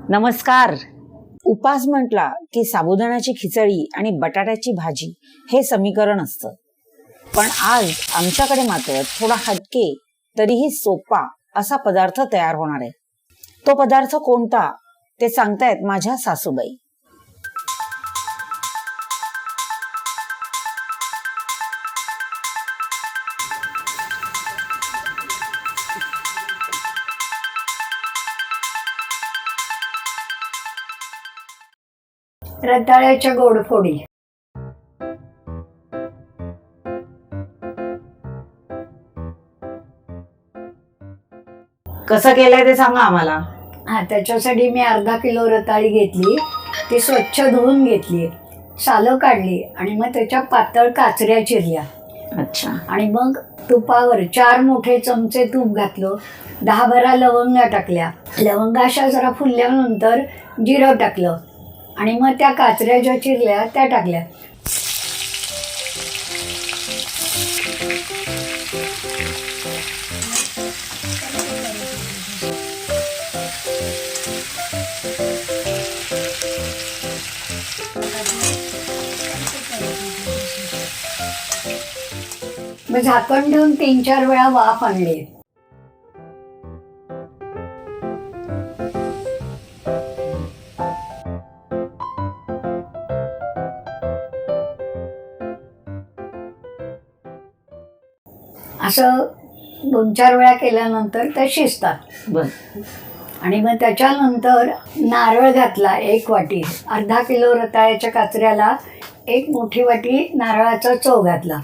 नमस्कार. उपास म्हटला की साबुदाण्याची खिचडी आणि बटाट्याची भाजी हे समीकरण असतं. पण आज आमच्याकडे मात्र थोडा हटके तरीही सोपा असा पदार्थ तयार होणार आहे. तो पदार्थ कोणता ते सांगतायत माझ्या सासूबाई. रताळ्याच्या गोडफोडी. कसं केलंय ते सांगा आम्हाला. त्याच्यासाठी मी अर्धा किलो रताळी घेतली, ती स्वच्छ धुवून घेतली, सालं काढली आणि मग त्याच्या पातळ काचऱ्या चिरल्या. अच्छा. आणि मग तुपावर 4 मोठे चमचे तूप घातलं, 10-12 लवंगा टाकल्या. लवंगा अशा जरा फुलल्यानंतर जिरं टाकलं आणि मग त्या काचऱ्या ज्या चिरल्या त्या टाकल्या. मग झाकण ठेवून 3-4 वेळा वाफ आणली. असं 2-4 वेळा केल्यानंतर ते शिजतात. बर. आणि मग त्याच्यानंतर नारळ घातला 1 वाटी. अर्धा किलो रताळ्याच्या काचऱ्याला 1 मोठी वाटी नारळाचा चव घातला.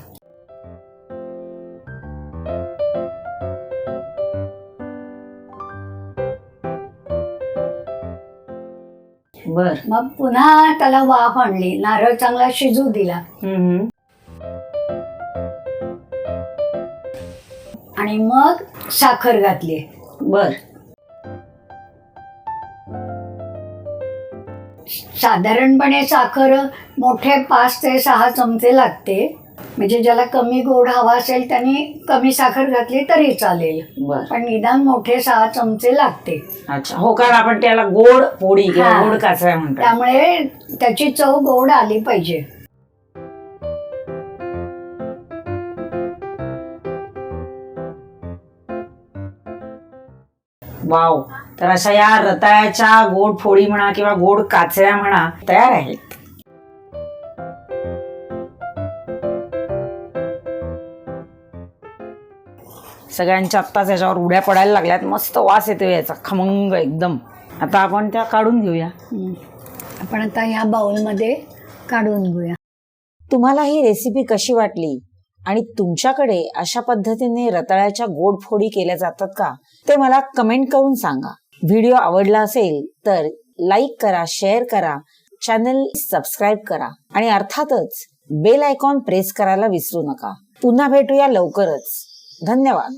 बर. मग पुन्हा त्याला वाफ आणली, नारळ चांगला शिजू दिला आणि मग साखर घातली. बर. साधारणपणे साखर मोठे 5 ते 6 चमचे लागते. म्हणजे ज्याला कमी गोड हवा असेल त्यांनी कमी साखर घातली तरी चालेल, बर. पण निदान मोठे 6 चमचे लागते. अच्छा. हो, कारण आपण त्याला गोड पोळी किंवा गोड काचऱ्या म्हणतो, त्यामुळे त्याची चव गोड आली पाहिजे. वाव. तर अशा या रताळ्याच्या गोड फोडी म्हणा किंवा गोड काचऱ्या म्हणा तयार आहेत. सगळ्यांच्या आत्ताच याच्यावर उड्या पडायला लागल्यात. मस्त वास येतो याचा, खमंग एकदम. आता आपण त्या काढून घेऊया. आपण आता ह्या बाउलमध्ये काढून घेऊया. तुम्हाला ही रेसिपी कशी वाटली आणि तुमच्याकडे अशा पद्धतीने रताळ्याच्या गोड फोडी केल्या जातात का ते मला कमेंट करून सांगा. व्हिडिओ आवडला असेल तर लाईक करा, शेअर करा, चॅनल सबस्क्राईब करा आणि अर्थातच बेल आयकॉन प्रेस करायला विसरू नका. पुन्हा भेटूया लवकरच. धन्यवाद.